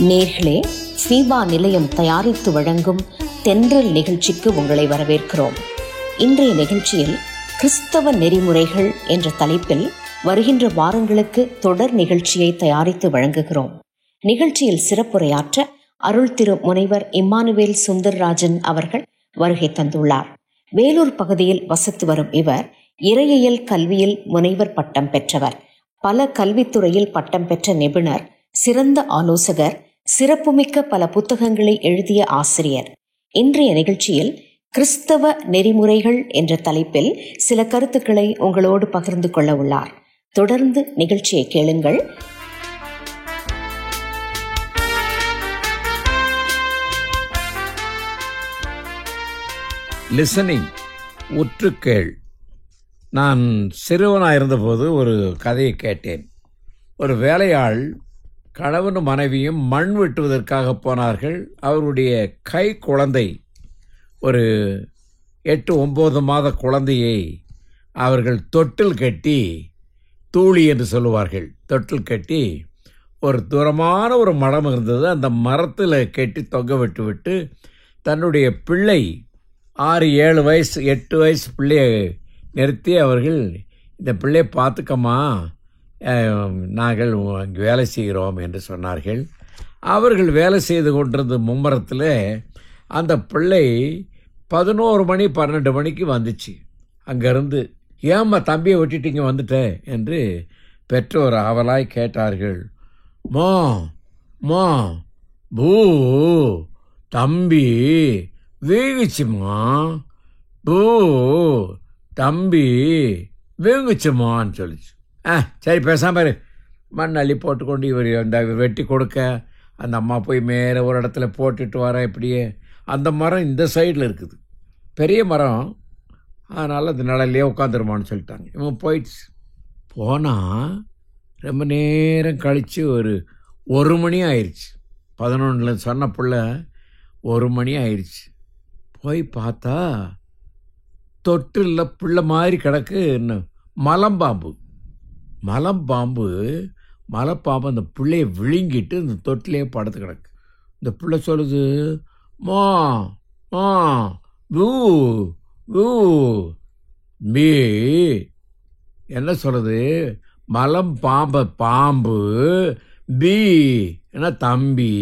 நேர்களே, ஃபீபா நிலையம் தயாரித்து வழங்கும் தென்றல் நிகழ்ச்சிக்கு உங்களை வரவேற்கிறோம். இன்றைய நிகழ்ச்சியில் கிறிஸ்தவ நெறிமுறைகள் என்ற தலைப்பில் வருகின்ற வாரங்களுக்கு தொடர் நிகழ்ச்சியை தயாரித்து வழங்குகிறோம். நிகழ்ச்சியில் சிறப்புரையாற்ற அருள் திரு முனைவர் இம்மானுவேல் சுந்தர்ராஜன் அவர்கள் வருகை தந்துள்ளார். வேலூர் பகுதியில் வசித்து வரும் இவர் இறையியல் கல்வியில் முனைவர் பட்டம் பெற்றவர். பல கல்வித்துறையில் பட்டம் பெற்ற நிபுணர், சிறந்த ஆலோசகர், சிறப்புமிக்க பல புத்தகங்களை எழுதிய ஆசிரியர். இன்றைய நிகழ்ச்சியில் கிறிஸ்தவ நெறிமுறைகள் என்ற தலைப்பில் சில கருத்துக்களை உங்களோடு பகிர்ந்து கொள்ள உள்ளார். தொடர்ந்து நிகழ்ச்சியை கேளுங்கள். லிசனிங், உற்றுக்கேள். நான் சிறுவனாக இருந்தபோது ஒரு கதையை கேட்டேன். ஒரு வேலையாள் கணவனும் மனைவியும் மண் வெட்டுவதற்காக போனார்கள். அவருடைய கை குழந்தை, ஒரு 8-9 மாத குழந்தையை அவர்கள் தொட்டில் கட்டி, தூளி என்று சொல்லுவார்கள், தொட்டில் கட்டி ஒரு தூரமான ஒரு மரம் இருந்தது, அந்த மரத்தில் கட்டி தொங்க விட்டு தன்னுடைய பிள்ளை 6-7 வயசு 8 வயசு பிள்ளையை நிறுத்தி அவர்கள், இந்த பிள்ளையை பார்த்துக்கம்மா, நாங்கள் அங்கே வேலை செய்கிறோம் என்று சொன்னார்கள். அவர்கள் வேலை செய்து கொண்டிருந்த மும்மரத்தில் அந்த பிள்ளை 11 மணி 12 மணிக்கு வந்துச்சு. அங்கேருந்து, ஏம்மா தம்பியை விட்டுட்டீங்க வந்துட்ட என்று பெற்றோர் ஆவலாய் கேட்டார்கள். மா மா பூ தம்பி வீங்குச்சுமா, பூ தம்பி வீங்குச்சுமான்னு சொல்லிச்சு. சரி பேசாமல் மண் அள்ளி போட்டுக்கொண்டு இவர் அந்த வெட்டி கொடுக்க, அந்த அம்மா போய் மேலே ஒரு இடத்துல போட்டுட்டு வர. இப்படியே அந்த மரம் இந்த சைடில் இருக்குது, பெரிய மரம், அதனால் அந்த நிழல்லையே உட்காந்துருமான்னு சொல்லிட்டாங்க. இவன் போயிடுச்சு. போனால் ரொம்ப நேரம் கழித்து ஒரு மணி ஆயிடுச்சு. 11 சொன்ன பிள்ளை 1 மணி ஆயிடுச்சு. போய் பார்த்தா தொட்டில் பிள்ளை மாதிரி கிடக்கு மலம்பாம்பு. மலைப்பாம்பு அந்த பிள்ளையை விழுங்கிட்டு இந்த தொட்டிலே படுத்து கிடக்கு. இந்த பிள்ளை சொல்லுது, மா மா பூ பூ. மீ என்ன சொல்லுது? பாம்பு பி என்ன தம்பி,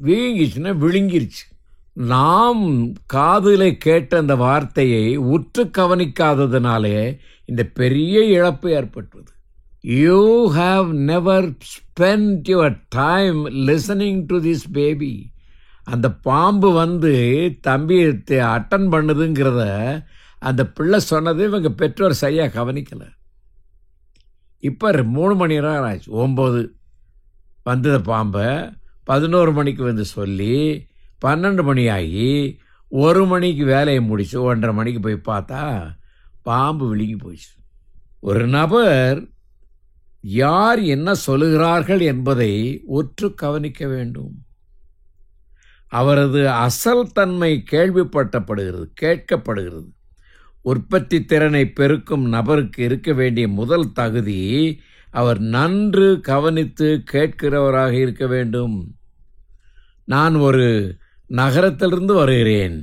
வீங்கிச்சுன்னா விழுங்கிருச்சு. நாம் காதில் கேட்ட அந்த வார்த்தையை உற்று கவனிக்காததுனாலே இந்த பெரிய இழப்பு ஏற்பட்டது. You have never spend your time listening to this baby. அந்த பாம்பு வந்து தம்பியை அட்டன் பண்ணுதுங்கிறத அந்த பிள்ளை சொன்னது இவங்க பெற்றோர் சரியாக கவனிக்கலை. இப்போ 3 மணி நேரம் ஆச்சு. 9 வந்தது பாம்பை, 11 மணிக்கு வந்து சொல்லி 12 மணி ஆகி 1 மணிக்கு வேலையை முடிச்சு 1:30 மணிக்கு போய் பார்த்தா பாம்பு விழுங்கி போச்சு. ஒரு நபர் யார் என்ன சொல்லுகிறார்கள் என்பதை உற்று கவனிக்க வேண்டும். அவரது அசல் தன்மை கேட்கப்படுகிறது. உற்பத்தி திறனை பெருக்கும் நபருக்கு இருக்க வேண்டிய முதல் தகுதி, அவர் நன்று கவனித்து கேட்கிறவராக இருக்க வேண்டும். நான் ஒரு நகரத்திலிருந்து வருகிறேன்.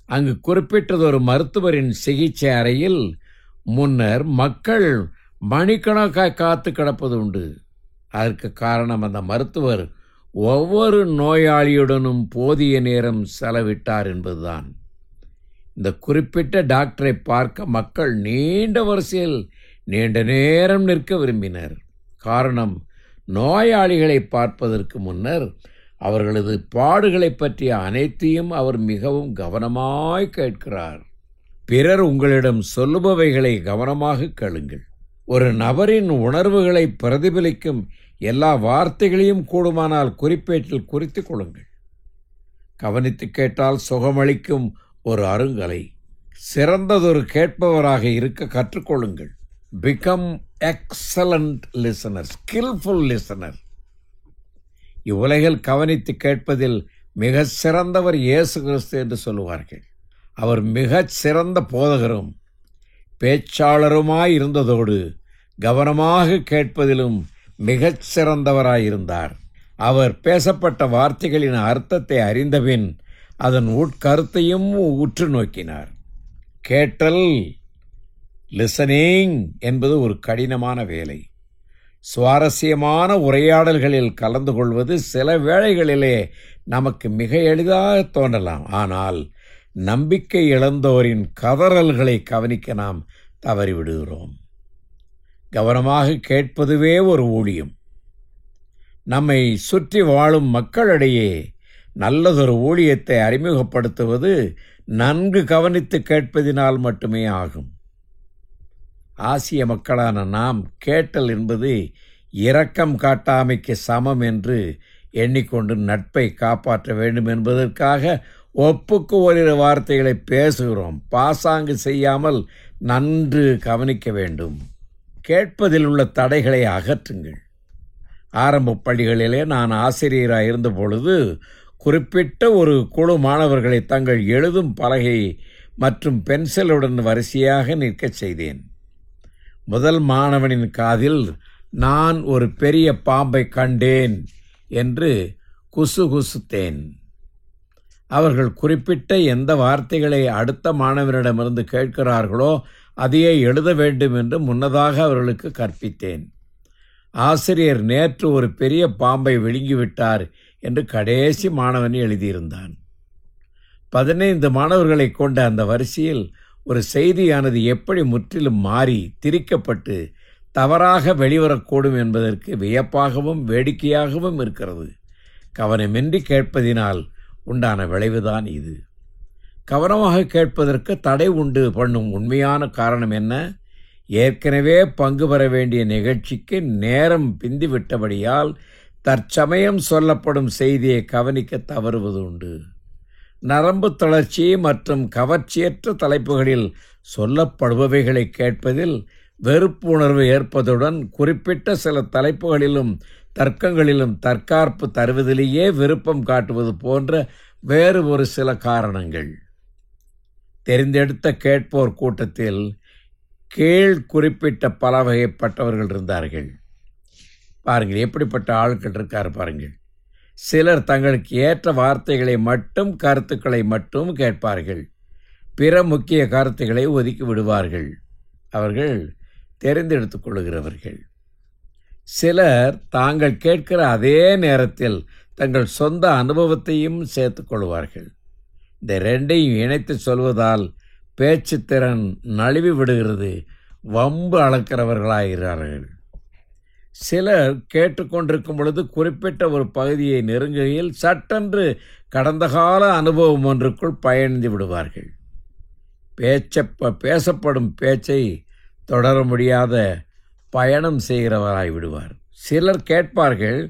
அங்கு குறிப்பிட்டது ஒரு மருத்துவரின் சிகிச்சை அறையில் முன்னர் மக்கள் மணிக்கணக்காக காத்து கிடப்பது உண்டு. அதற்கு காரணம், அந்த மருத்துவர் ஒவ்வொரு நோயாளியுடனும் போதிய நேரம் செலவிட்டார் என்பதுதான். இந்த குறிப்பிட்ட டாக்டரை பார்க்க மக்கள் நீண்ட வரிசையில் நீண்ட நேரம் நிற்க விரும்பினர். காரணம், நோயாளிகளை பார்ப்பதற்கு முன்னர் அவர்களது பாடுகளை பற்றிய அனைத்தையும் அவர் மிகவும் கவனமாய் கேட்கிறார். பிறர் உங்களிடம் சொல்லுபவைகளை கவனமாக கேளுங்கள். ஒரு நபரின் உணர்வுகளை பிரதிபலிக்கும் எல்லா வார்த்தைகளையும் கூடுமானால் குறிப்பேட்டில் குறித்து கொள்ளுங்கள். கவனித்து கேட்டால் சுகமளிக்கும் ஒரு அருங்கலை. சிறந்ததொரு கேட்பவராக இருக்க கற்றுக்கொள்ளுங்கள். Become excellent listener, skilful listener. இவ்வுலகில் கவனித்து கேட்பதில் மிக சிறந்தவர் இயேசு கிறிஸ்து என்று சொல்லுவார்கள். அவர் மிகச் சிறந்த போதகரும் பேச்சாளருமாய் இருந்ததோடு கவனமாக கேட்பதிலும் மிகச் சிறந்தவராயிருந்தார். அவர் பேசப்பட்ட வார்த்தைகளின் அர்த்தத்தை அறிந்தபின் அதன் உட்கருத்தையும் உற்று நோக்கினார். கேட்டல், லிசனிங் என்பது ஒரு கடினமான வேலை. சுவாரஸ்யமான உரையாடல்களில் கலந்து கொள்வது சில வேளைகளிலே நமக்கு மிக எளிதாக தோன்றலாம். ஆனால் நம்பிக்கை இழந்தோரின் கதறல்களை கவனிக்க நாம் தவறிவிடுகிறோம். கவனமாக கேட்பதுவே ஒரு ஊழியம். நம்மை சுற்றி வாழும் மக்களிடையே நல்லதொரு ஊழியத்தை அறிமுகப்படுத்துவது நன்கு கவனித்து கேட்பதினால் மட்டுமே ஆகும். ஆசிய மக்களான நாம் கேட்டல் என்பது இரக்கம் காட்டாமைக்கு சமம் என்று எண்ணிக்கொண்டு நட்பை காப்பாற்ற வேண்டும் என்பதற்காக ஒப்புக்கு ஓரிரு வார்த்தைகளை பேசுகிறோம். பாசாங்கு செய்யாமல் நன்கு கவனிக்க வேண்டும். கேட்பதில் உள்ள தடைகளை அகற்றுங்கள். ஆரம்ப பள்ளிகளிலே நான் ஆசிரியராக இருந்த பொழுது குறிப்பிட்ட ஒரு குழு மாணவர்களை தங்கள் எழுதும் பலகை மற்றும் பென்சிலுடன் வரிசையாக நிற்கச் செய்தேன். முதல் மாணவனின் காதில் நான் ஒரு பெரிய பாம்பை கண்டேன் என்று குசுகுசுத்தேன். அவர்கள் குறிப்பிட்ட எந்த வார்த்தைகளை அடுத்த மாணவனிடமிருந்து கேட்கிறார்களோ அதையே எழுத வேண்டும் என்று முன்னதாக அவர்களுக்கு கற்பித்தேன். ஆசிரியர் நேற்று ஒரு பெரிய பாம்பை விழுங்கிவிட்டார் என்று கடைசி மாணவன் எழுதியிருந்தான். 15 மாணவர்களை கொண்ட அந்த வரிசையில் ஒரு செய்தியானது எப்படி முற்றிலும் மாறி திரிக்கப்பட்டு தவறாக வெளிவரக்கூடும் என்பதற்கு வியப்பாகவும் வேடிக்கையாகவும் இருக்கிறது. கவனமின்றி கேட்பதினால் உண்டான விளைவுதான் இது. கவனமாக கேட்பதற்கு தடை உண்டு பண்ணும் உண்மையான காரணம் என்ன? ஏற்கனவே பங்கு பெற வேண்டிய நிகழ்ச்சிக்கு நேரம் பிந்திவிட்டபடியால் தற்சமயம் சொல்லப்படும் செய்தியை கவனிக்க தவறுவது உண்டு. நரம்பு தளர்ச்சி மற்றும் கவர்ச்சியற்ற தலைப்புகளில் சொல்லப்படுபவைகளை கேட்பதில் வெறுப்பு உணர்வு ஏற்பதுடன் குறிப்பிட்ட சில தலைப்புகளிலும் தர்க்கங்களிலும் தற்காப்பு தருவதிலேயே விருப்பம் காட்டுவது போன்ற வேறு ஒரு சில காரணங்கள். தெரிந்தெடுத்த கேட்போர் கூட்டத்தில் கீழ் குறிப்பிட்ட பல வகைப்பட்டவர்கள் இருந்தார்கள். பாருங்கள், எப்படிப்பட்ட ஆட்கள் இருக்கார் பாருங்கள். சிலர் தங்களுக்கு ஏற்ற வார்த்தைகளை மட்டும் கருத்துக்களை மட்டும் கேட்பார்கள். பிற முக்கிய கருத்துக்களை ஒதுக்கி விடுவார்கள். அவர்கள் தெரிந்தெடுத்துக் கொள்கிறவர்கள். சிலர் தாங்கள் கேட்கிற அதே நேரத்தில் தங்கள் சொந்த அனுபவத்தையும் சேர்த்துக் கொள்வார்கள். இந்த ரெண்டையும் இணைத்து சொல்வதால் பேச்சு திறன் நழுவி விடுகிறது. வம்பு அளக்கிறவர்களாகிறார்கள். சிலர் கேட்டுக்கொண்டிருக்கும் பொழுது குறிப்பிட்ட ஒரு பகுதியை நெருங்குகையில் சட்டென்று கடந்த கால அனுபவம் ஒன்றுக்குள் பயணிந்து விடுவார்கள். பேசப்படும் பேச்சை தொடர முடியாத பயணம் செய்கிறவராய் விடுவார். சிலர் கேட்பார்கள்,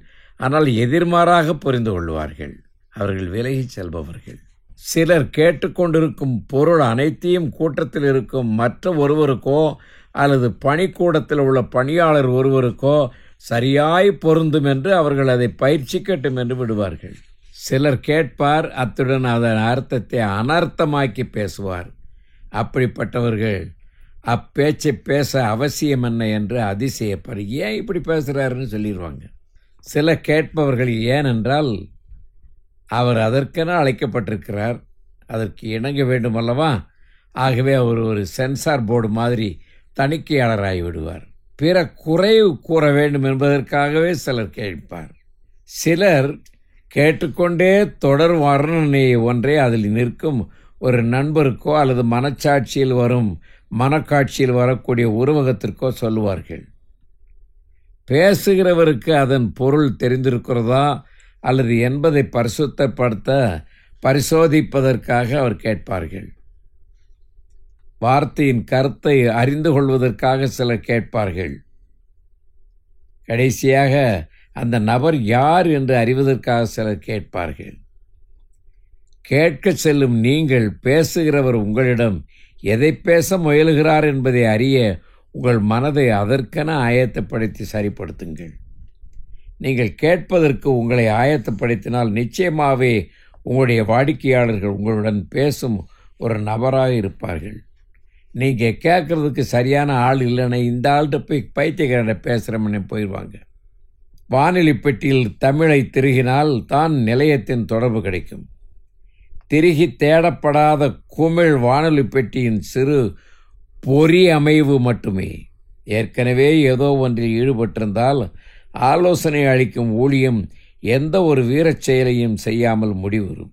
ஆனால் எதிர்மாறாக புரிந்து கொள்வார்கள். அவர்கள் விலகி செல்பவர்கள். சிலர் கேட்டுக்கொண்டிருக்கும் பொருள் அனைத்தையும் கூட்டத்தில் இருக்கும் மற்ற ஒருவருக்கோ அல்லது பணிக்கூடத்தில் உள்ள பணியாளர் ஒருவருக்கோ சரியாய் பொருந்தும் என்று அவர்கள் அதை பயிற்சிக்கட்டும் என்று விடுவார்கள். சிலர் கேட்பார், அத்துடன் அதன் அர்த்தத்தை அனர்த்தமாக்கி பேசுவார். அப்படிப்பட்டவர்கள் அப்பேச்சை பேச அவசியம் என்ன என்று அதிசயப்படு, ஏன் இப்படி பேசுகிறாருன்னு சொல்லிடுவாங்க. சில கேட்பவர்கள் ஏனென்றால் அவர் அதற்கென அழைக்கப்பட்டிருக்கிறார், அதற்கு இணங்க வேண்டும் அல்லவா, ஆகவே அவர் ஒரு சென்சார் போர்டு மாதிரி தணிக்கையாளராகி விடுவார். பிற குறை கூற வேண்டும் என்பதற்காகவே சிலர் கேட்பார். சிலர் கேட்டுக்கொண்டே தொடர் வர்ணனை ஒன்றை அதில் நிற்கும் ஒரு நண்பருக்கோ அல்லது மனக்காட்சியில் வரக்கூடிய உருவகத்திற்கோ சொல்லுவார்கள். பேசுகிறவருக்கு அதன் பொருள் தெரிந்திருக்கிறதா அல்லது என்பதை பரிசோதிப்பதற்காக அவர் கேட்பார்கள். வார்த்தையின் கருத்தை அறிந்து கொள்வதற்காக சிலர் கேட்பார்கள். கடைசியாக அந்த நபர் யார் என்று அறிவதற்காக சிலர் கேட்பார்கள். கேட்க செல்லும் நீங்கள் பேசுகிறவர் உங்களிடம் எதை பேச முயலுகிறார் என்பதை அறிய உங்கள் மனதை அதற்கென ஆயத்தப்படுத்தி சரிப்படுத்துங்கள். நீங்கள் கேட்பதற்கு உங்களை ஆயத்தப்படுத்தினால் நிச்சயமாகவே உங்களுடைய வாடிக்கையாளர்கள் உங்களுடன் பேசும் ஒரு நபராக இருப்பார்கள். நீங்கள் கேட்குறதுக்கு சரியான ஆள் இல்லைன்னா இந்த ஆள்கிட்ட போய் பைத்தியக்காரன் பேசுகிறோம்னு போயிடுவாங்க. வானொலி பெட்டியில் தமிழை திருகினால் தான் நிலையத்தின் தொடர்பு கிடைக்கும். திருகி தேடப்படாத குமிழ் வானொலி பெட்டியின் சிறு பொறி அமைவு மட்டுமே. ஏற்கனவே ஏதோ ஒன்றில் ஈடுபட்டிருந்தால் ஆலோசனை அளிக்கும் ஊழியம் எந்த ஒரு வீரச் செயலையும் செய்யாமல் முடிவுறும்.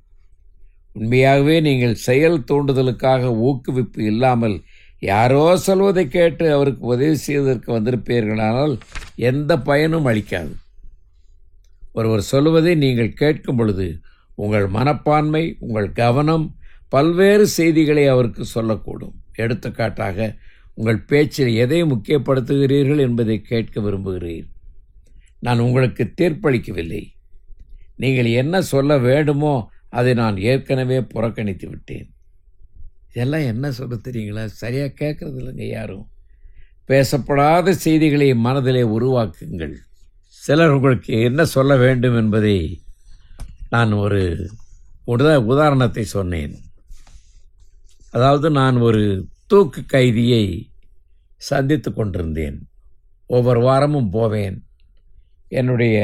உண்மையாகவே நீங்கள் செயல் தூண்டுதலுக்காக ஊக்குவிப்பு இல்லாமல் யாரோ சொல்வதை கேட்டு அவருக்கு உதவி செய்வதற்கு வந்திருப்பீர்களானால் எந்த பயனும் அளிக்காது. ஒருவர் சொல்வதை நீங்கள் கேட்கும் பொழுது உங்கள் மனப்பான்மை, உங்கள் கவனம் பல்வேறு செய்திகளை அவருக்கு சொல்லக்கூடும். எடுத்துக்காட்டாக, உங்கள் பேச்சில் எதை முக்கியப்படுத்துகிறீர்கள் என்பதை கேட்க விரும்புகிறீர். நான் உங்களுக்கு தீர்ப்பளிக்கவில்லை. நீங்கள் என்ன சொல்ல வேண்டுமோ அதை நான் ஏற்கனவே புறக்கணித்து விட்டேன். இதெல்லாம் என்ன சொல்ல தெரியுங்களா? சரியாக கேட்கறது இல்லைங்க யாரும். பேசப்படாத செய்திகளை மனதிலே உருவாக்குங்கள். சிலர் உங்களுக்கு என்ன சொல்ல வேண்டும் என்பதை நான் ஒரு உதாரணத்தை சொன்னேன். அதாவது, நான் ஒரு தூக்கு கைதியை சந்தித்து கொண்டிருந்தேன். ஒவ்வொரு வாரமும் போவேன். என்னுடைய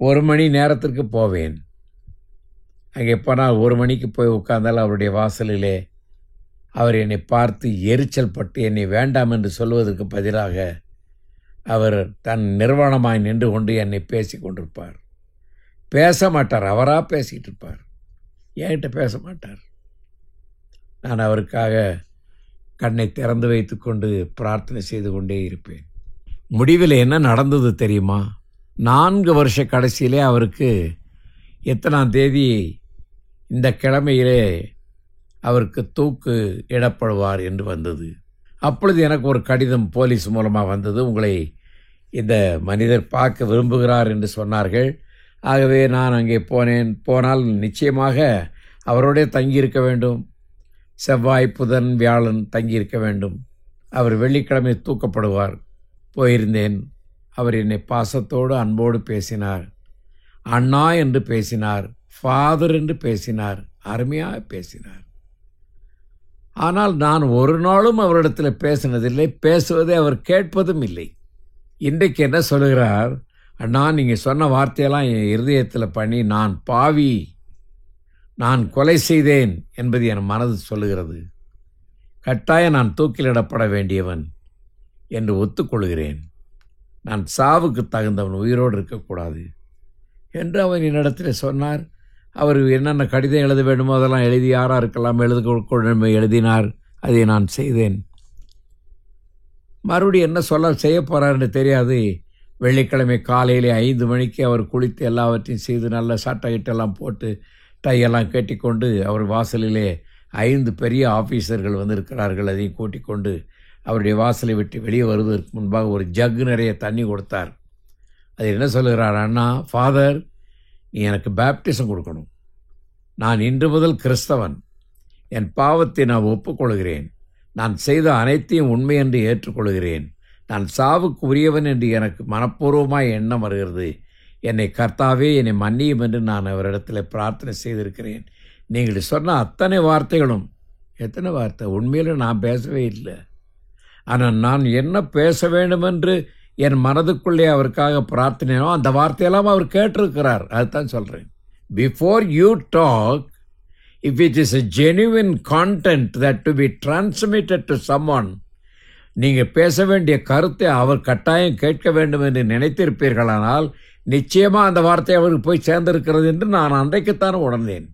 1 மணி நேரத்திற்கு போவேன். அங்கே போனால் 1 மணிக்கு போய் உட்கார்ந்தால் அவருடைய வாசலிலே அவர் என்னை பார்த்து எரிச்சல் பட்டு என்னை வேண்டாம் என்று சொல்வதற்கு பதிலாக அவர் தன் நிர்வாணமாய் நின்று கொண்டு என்னை பேசி கொண்டிருப்பார். பேச மாட்டார், அவராக பேசிகிட்டு இருப்பார். என்கிட்ட பேச மாட்டார். நான் அவருக்காக கண்ணை திறந்து வைத்து கொண்டு பிரார்த்தனை செய்து கொண்டே இருப்பேன். முடிவில் என்ன நடந்தது தெரியுமா? 4 வருஷ கடைசியிலே அவருக்கு எத்தனாம் தேதி இந்த கிழமையிலே அவருக்கு தூக்கு இடப்படுவார் என்று வந்தது. அப்பொழுது எனக்கு ஒரு கடிதம் போலீஸ் மூலமாக வந்தது. உங்களை இந்த மனிதர் பார்க்க விரும்புகிறார் என்று சொன்னார்கள். ஆகவே நான் அங்கே போனால் நிச்சயமாக அவரோடே தங்கியிருக்க வேண்டும். செவ்வாய், புதன், வியாழன் தங்கியிருக்க வேண்டும். அவர் வெள்ளிக்கிழமை தூக்கப்படுவார். போயிருந்தேன். அவர் என்னை பாசத்தோடு அன்போடு பேசினார். அண்ணா என்று பேசினார், ஃபாதர் என்று பேசினார், அருமையாக பேசினார். ஆனால் நான் ஒரு நாளும் அவரிடத்தில் பேசினதில்லை, பேசுவதை அவர் கேட்பதும் இல்லை. இன்றைக்கு என்ன சொல்லுகிறார்? அண்ணா, நீங்கள் சொன்ன வார்த்தையெல்லாம் என் இருதயத்தில் பண்ணி நான் பாவி, நான் கொலை செய்தேன் என்பது என் மனது சொல்லுகிறது. கட்டாயம் நான் தூக்கிலிடப்பட வேண்டியவன் என்று ஒத்துக்கொள்கிறேன். நான் சாவுக்கு தகுந்தவன், உயிரோடு இருக்கக்கூடாது என்று அவன் என்னிடத்தில் சொன்னார். அவர் என்னென்ன கடிதம் எழுத வேண்டுமோ அதெல்லாம் எழுதி யாராருக்கெல்லாம் எழுதினார். அதை நான் செய்தேன். மறுபடியும் என்ன செய்ய போகிறார்னு தெரியாது. வெள்ளிக்கிழமை காலையிலே 5 மணிக்கு அவர் குளித்து எல்லாவற்றையும் செய்து நல்ல சட்டை கிட்டெல்லாம் போட்டு டையெல்லாம் கட்டிக்கொண்டு அவர் வாசலிலே 5 பெரிய ஆஃபீஸர்கள் வந்திருக்கிறார்கள். அதையும் கூட்டிக்கொண்டு அவருடைய வாசலை விட்டு வெளியே வருவதற்கு முன்பாக ஒரு ஜக்கு நிறைய தண்ணி கொடுத்தார். அது என்ன சொல்லுகிறார்? அண்ணா, ஃபாதர், நீ எனக்கு பேப்டிசம் கொடுக்கணும். நான் இன்று முதல் கிறிஸ்தவன். என் பாவத்தை நான் ஒப்புக்கொள்கிறேன். நான் செய்த அனைத்தையும் உண்மை என்று ஏற்றுக்கொள்கிறேன். நான் சாவுக்கு உரியவன் என்று எனக்கு மனப்பூர்வமாக எண்ணம் வருகிறது. என்னை கர்த்தாவே, என்னை மன்னியும் என்று நான் அவரிடத்தில் பிரார்த்தனை செய்திருக்கிறேன். நீங்கள் சொன்ன அத்தனை வார்த்தைகளும், எத்தனை வார்த்தை, உண்மையில் நான் பேசவே இல்லை. ஆனால் நான் என்ன பேச வேண்டுமென்று என் மனதுக்குள்ளே அவருக்காக பிரார்த்தனையோ அந்த வார்த்தையெல்லாம் அவர் கேட்டிருக்கிறார். அதுதான் சொல்கிறேன். Before you talk, if it is a genuine content that to be transmitted to someone, நீங்கள் பேச வேண்டிய கருத்தை அவர் கட்டாயம் கேட்க வேண்டும் என்று நினைத்திருப்பீர்களானால் நிச்சயமாக அந்த வார்த்தை அவருக்கு போய் சேர்ந்திருக்கிறது என்று நான் அன்றைக்குத்தான் உணர்ந்தேன்.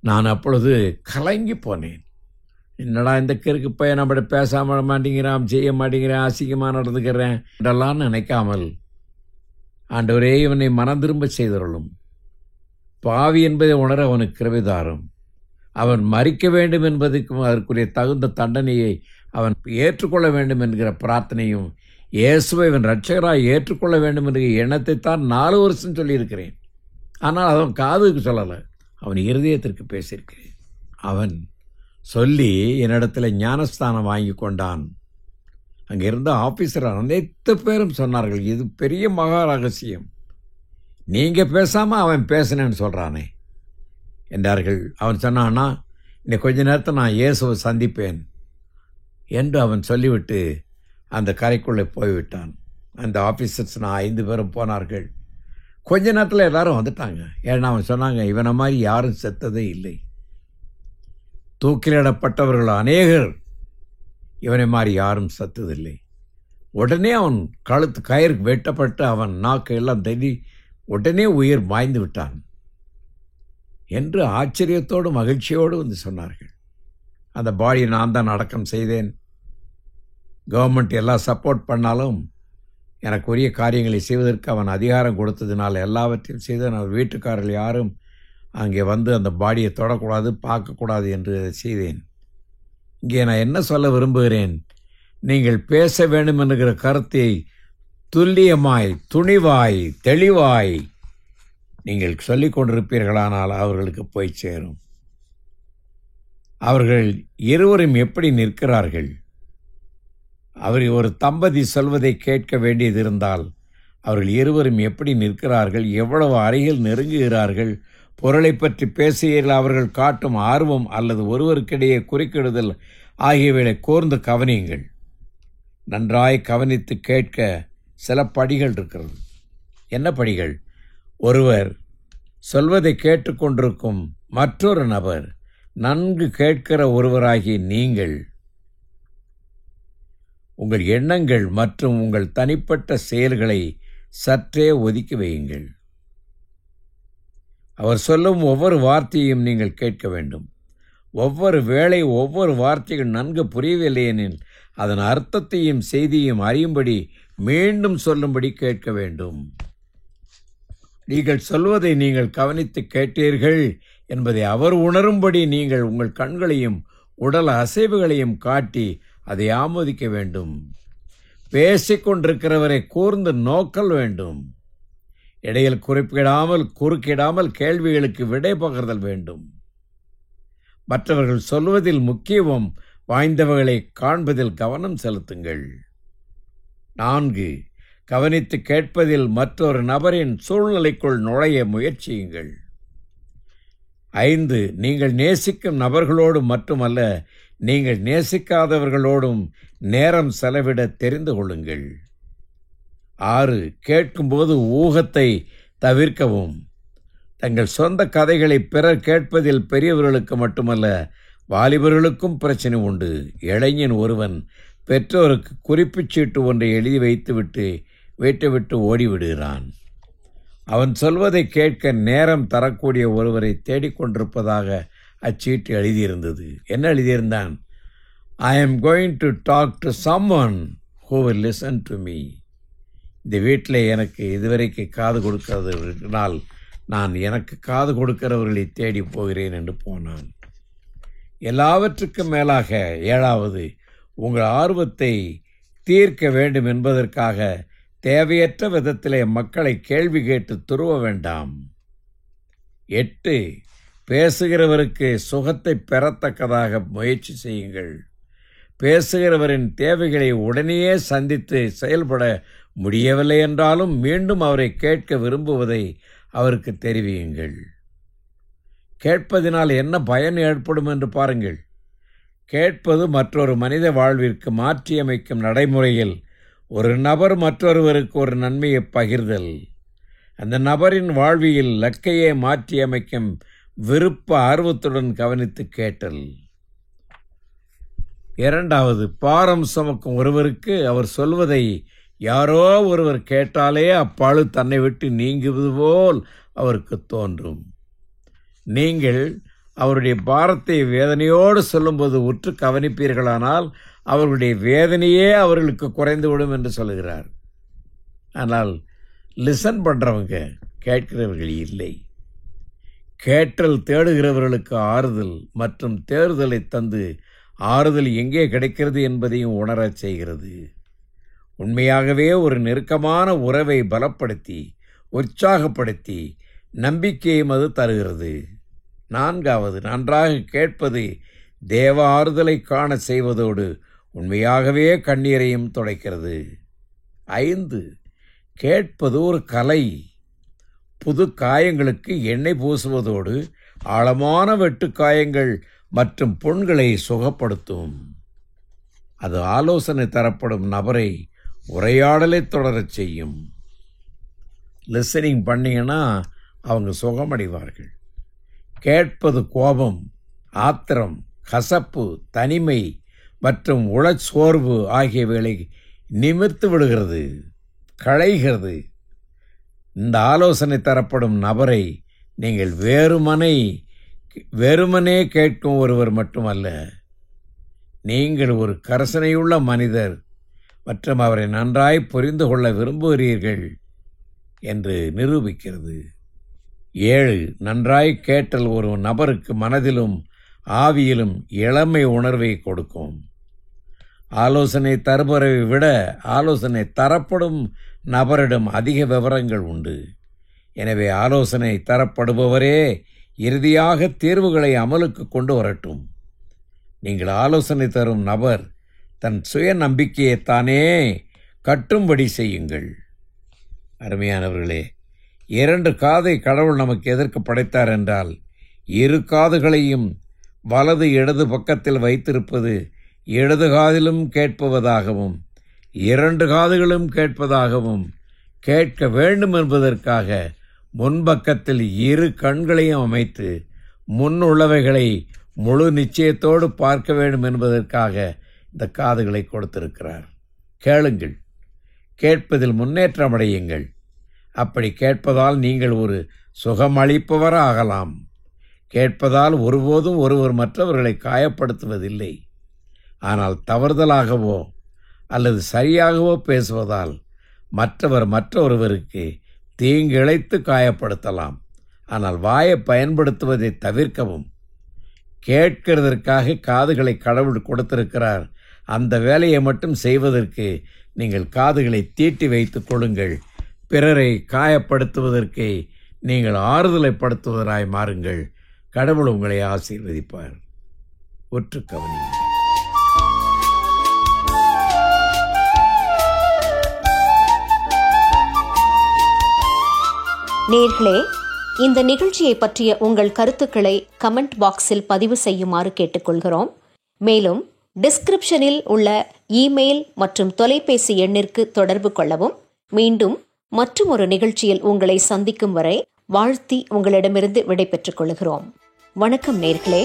நான் அப்பொழுது கலங்கி போனேன். என்னடா இந்த கிறுக்கு பையன் நம்மள பேசாம மாட்டேங்கிறான், செய்ய மாட்டேங்கிறேன், அசிங்கமாக நடந்துக்கிறேன் என்றெல்லாம் நினைக்காமல், ஆண்டவரே, இவனை மனம் திரும்ப செய்தருளும், பாவி என்பதை உணர அவனுக்கு கிருபைதாரும், அவன் மரிக்க வேண்டும் என்பதற்கும் அதற்குரிய தகுந்த தண்டனையை அவன் ஏற்றுக்கொள்ள வேண்டும் என்கிற பிரார்த்தனையும், இயேசுவை இவன் இரட்சகராக ஏற்றுக்கொள்ள வேண்டும் என்கிற எண்ணத்தைத்தான் 4 வருஷம் சொல்லியிருக்கிறேன். ஆனால் அவன் காதுக்கு சொல்லலை, அவன் இருதயத்திற்கு பேசியிருக்கிறேன். அவன் சொல்லி என்னிடத்தில் ஞானஸ்தானம் வாங்கி கொண்டான். அங்கே இருந்த ஆஃபீஸர் அனைத்து பேரும் சொன்னார்கள், இது பெரிய மகா ரகசியம், நீங்கள் பேசாமல் அவன் பேசினேன்னு சொல்கிறானே என்றார்கள். அவன் சொன்னான்னா, இன்னைக்கு கொஞ்ச நேரத்தை நான் இயேசுவை சந்திப்பேன் என்று அவன் சொல்லிவிட்டு அந்த கரைக்குள்ளே போய்விட்டான். அந்த ஆஃபீஸர்ஸ் நான் 5 பேரும் போனார்கள். கொஞ்ச நேரத்தில் எல்லாரும் வந்துட்டாங்க. ஏன்னா அவன் சொன்னாங்க, இவனை மாதிரி யாரும் செத்ததே இல்லை, தூக்கிலிடப்பட்டவர்கள் அநேகர், இவனை மாதிரி யாரும் செத்ததில்லை. உடனே அவன் கழுத்து கயிறு வெட்டப்பட்டு அவன் நாக்கு எல்லாம் தள்ளி உடனே உயிர் மாய்ந்து விட்டான் என்று ஆச்சரியத்தோடு மகிழ்ச்சியோடு வந்து சொன்னார்கள். அந்த பாடியை நான் தான் அடக்கம் செய்தேன். கவர்மெண்ட் எல்லாம் சப்போர்ட் பண்ணாலும் எனக்கு உரிய காரியங்களை செய்வதற்கு அவன் அதிகாரம் கொடுத்ததினால் எல்லாவற்றையும் செய்தேன். அவர் வீட்டுக்காரர்கள் யாரும் அங்கே வந்து அந்த பாடியை தொடக்கூடாது, பார்க்கக்கூடாது என்று அதை செய்தேன். இங்கே நான் என்ன சொல்ல விரும்புகிறேன், நீங்கள் பேச வேண்டும் என்கிற கருத்தை துல்லியமாய், துணிவாய், தெளிவாய் நீங்கள் சொல்லிக் கொண்டிருப்பீர்களானால் அவர்களுக்கு போய் சேரும். அவர்கள் இருவரும் எப்படி நிற்கிறார்கள்? அவர் ஒரு தம்பதி சொல்வதை கேட்க வேண்டியது இருந்தால் அவர்கள் இருவரும் எப்படி நிற்கிறார்கள், எவ்வளவு அருகில் நெருங்குகிறார்கள், பொருளை பற்றி பேசுகையில் அவர்கள் காட்டும் ஆர்வம் அல்லது ஒருவருக்கிடையே குறுக்கிடுதல் ஆகியவைகளை கூர்ந்து கவனியுங்கள். நன்றாய் கவனித்து கேட்க சில படிகள் இருக்கிறது. என்ன படிகள்? ஒருவர் சொல்வதை கேட்டுக்கொண்டிருக்கும் மற்றொரு நபர், நன்கு கேட்கிற ஒருவராகிய நீங்கள் உங்கள் எண்ணங்கள் மற்றும் உங்கள் தனிப்பட்ட செயல்களை சற்றே ஒதுக்கி வையுங்கள். அவர் சொல்லும் ஒவ்வொரு வார்த்தையும் நீங்கள் கேட்க வேண்டும். ஒவ்வொரு வேளை ஒவ்வொரு வார்த்தைகள் நன்கு புரியவில்லை எனில் அதன் அர்த்தத்தையும் செய்தியும் அறியும்படி மீண்டும் சொல்லும்படி கேட்க வேண்டும். நீங்கள் சொல்வதை நீங்கள் கவனித்து கேட்டீர்கள் என்பதை அவர் உணரும்படி நீங்கள் உங்கள் கண்களையும் உடல் அசைவுகளையும் காட்டி அதை ஆமோதிக்க வேண்டும். பேசிக்கொண்டிருக்கிறவரை கூர்ந்து நோக்கல் வேண்டும். இடையில் குறுக்கிடாமல் கேள்விகளுக்கு விடை பகிர்தல் வேண்டும். மற்றவர்கள் சொல்வதில் முக்கியத்துவம் வாய்ந்தவர்களை காண்பதில் கவனம் செலுத்துங்கள். 4. கவனித்து கேட்பதில் மற்றொரு நபரின் சூழ்நிலைக்குள் நுழைய முயற்சியுங்கள். 5. நீங்கள் நேசிக்கும் நபர்களோடு மட்டுமல்ல, நீங்கள் நேசிக்காதவர்களோடும் நேரம் செலவிட தெரிந்து கொள்ளுங்கள். 6. கேட்கும்போது ஊகத்தை தவிர்க்கவும். தங்கள் சொந்த கதைகளை பிறர் கேட்பதில் பெரியவர்களுக்கு மட்டுமல்ல, வாலிபர்களுக்கும் பிரச்சனை உண்டு. இளைஞன் ஒருவன் பெற்றோருக்கு குறிப்புச் சீட்டு ஒன்றை எழுதி வைத்துவிட்டு வீட்டை விட்டு ஓடிவிடுகிறான். அவன் சொல்வதை கேட்க நேரம் தரக்கூடிய ஒருவரை தேடிக்கொண்டிருப்பதாக அச்சீட்டு எழுதியிருந்தது. என்ன எழுதியிருந்தான்? I am going to talk to someone who will listen to me. இந்த வீட்டில் எனக்கு இதுவரைக்கு காது கொடுக்கிறதுனால் நான் எனக்கு காது கொடுக்கிறவர்களை தேடி போகிறேன் என்று போனான். எல்லாவற்றுக்கும் மேலாக 7வது, உங்கள் ஆர்வத்தை தீர்க்க வேண்டும் என்பதற்காக தேவையற்ற விதத்திலே மக்களை கேள்வி கேட்டு துருவ வேண்டாம். 8. பேசுகிறவருக்கு சுகத்தை பெறத்தக்கதாக முயற்சி செய்யுங்கள். பேசுகிறவரின் தேவைகளை உடனேயே சந்தித்து செயல்பட முடியவில்லை என்றாலும் மீண்டும் அவரை கேட்க விரும்புவதை அவருக்கு தெரிவியுங்கள். கேட்பதினால் என்ன பயன் ஏற்படும் என்று பாருங்கள். கேட்பது மற்றொரு மனித வாழ்விற்கு மாற்றியமைக்கும் நடைமுறையில் ஒரு நபர் மற்றொருவருக்கு ஒரு நன்மையை பகிர்தல், அந்த நபரின் வாழ்வியல் லக்கையே மாற்றியமைக்கும் விருப்ப ஆர்வத்துடன் கவனித்து கேட்டல். 2வது, பாரம் சுமக்கும் ஒருவருக்கு அவர் சொல்வதை யாரோ ஒருவர் கேட்டாலே அப்பாழு தன்னை விட்டு நீங்குவது போல் அவருக்கு தோன்றும். நீங்கள் அவருடைய பாரத்தை வேதனையோடு சொல்லும்போது உற்று கவனிப்பீர்களானால் அவர்களுடைய வேதனையே அவர்களுக்கு குறைந்துவிடும் என்று சொல்லுகிறார். ஆனால் லிசன் பண்ணுறவங்க கேட்கிறவர்கள் இல்லை. கேட்டல் தேடுகிறவர்களுக்கு ஆறுதல் மற்றும் தேறுதலை தந்து ஆறுதல் எங்கே கிடைக்கிறது என்பதையும் உணரச் செய்கிறது. உண்மையாகவே ஒரு நெருக்கமான உறவை பலப்படுத்தி உற்சாகப்படுத்தி நம்பிக்கையும் அது தருகிறது. 4வது, நன்றாக கேட்பது தேவ ஆறுதலை காண செய்வதோடு உண்மையாகவே கண்ணீரையும் துடைக்கிறது. 5. கேட்பது ஒரு கலை. புது காயங்களுக்கு எண்ணெய் பூசுவதோடு ஆழமான வெட்டு காயங்கள் மற்றும் புண்களை சுகப்படுத்தும். அது ஆலோசனை தரப்படும் நபரை உரையாடலை தொடரச் செய்யும். லிசனிங் பண்ணீங்கன்னா அவங்க சுகமடைவார்கள். கேட்பது கோபம், ஆத்திரம், கசப்பு, தனிமை மற்றும் உளச்சோர்வு ஆகியவைகளை நிமிர்த்து விடுகிறது, களைகிறது. இந்த ஆலோசனை தரப்படும் நபரை நீங்கள் வெறுமனே கேட்கும் ஒருவர் மட்டுமல்ல, நீங்கள் ஒரு கரசனையுள்ள மனிதர் மற்றும் அவரை நன்றாய் புரிந்து கொள்ள விரும்புகிறீர்கள் என்று நிரூபிக்கிறது. 7. நன்றாய் கேட்டல் ஒரு நபருக்கு மனதிலும் ஆவியிலும் இளமை உணர்வை கொடுக்கும். ஆலோசனை தருபவரை விட ஆலோசனை தரப்படும் நபரிடம் அதிக விவரங்கள் உண்டு. எனவே ஆலோசனை தரப்படுபவரே இறுதியாக தீர்வுகளை அமலுக்கு கொண்டு வரட்டும். நீங்கள் ஆலோசனை தரும் நபர் தன் சுய நம்பிக்கையைத்தானே கட்டும்படி செய்யுங்கள். அருமையானவர்களே, 2 காதை கடவுள் நமக்கு எதற்கு படைத்தார் என்றால், 2 காதுகளையும் வலது இடது பக்கத்தில் வைத்திருப்பது இடது காதிலும் கேட்பதாகவும் 2 காதுகளும் கேட்பதாகவும் கேட்க வேண்டும் என்பதற்காக முன்பக்கத்தில் 2 கண்களையும் அமைத்து முன் உள்ளவைகளை முழு நிச்சயத்தோடு பார்க்க வேண்டும் என்பதற்காக இந்த காதுகளை கொடுத்திருக்கிறார். கேளுங்கள், கேட்பதில் முன்னேற்றம் அடையுங்கள். அப்படி கேட்பதால் நீங்கள் ஒரு சுகமளிப்பவராகலாம். கேட்பதால் ஒருபோதும் ஒருவர் மற்றவர்களை காயப்படுத்துவதில்லை. ஆனால் தவறுதலாகவோ அல்லது சரியாகவோ பேசுவதால் மற்றொருவருக்கு தீங்கிழைத்து காயப்படுத்தலாம். ஆனால் வாயை பயன்படுத்துவதை தவிர்க்கவும். கேட்கிறதற்காக காதுகளை கடவுள் கொடுத்திருக்கிறார். அந்த வேலையை மட்டும் செய்வதற்கு நீங்கள் காதுகளை தீட்டி வைத்துக் கொள்ளுங்கள். பிறரை காயப்படுத்துவதற்கு நீங்கள் ஆறுதலைப்படுத்துவதராய் மாறுங்கள். கடவுள் உங்களை ஆசீர்வதிப்பார். உற்று கவனியுங்கள். நேயர்களே, இந்த நிகழ்ச்சியை பற்றிய உங்கள் கருத்துக்களை கமெண்ட் பாக்ஸில் பதிவு செய்யுமாறு கேட்டுக்கொள்கிறோம். மேலும் டிஸ்கிரிப்ஷனில் உள்ள இமெயில் மற்றும் தொலைபேசி எண்ணிற்கு தொடர்பு கொள்ளவும். மீண்டும் மற்றும் ஒரு நிகழ்ச்சியில் உங்களை சந்திக்கும் வரை வாழ்த்தி உங்களிடமிருந்து விடை பெற்றுக் கொள்கிறோம். வணக்கம் நேயர்களே.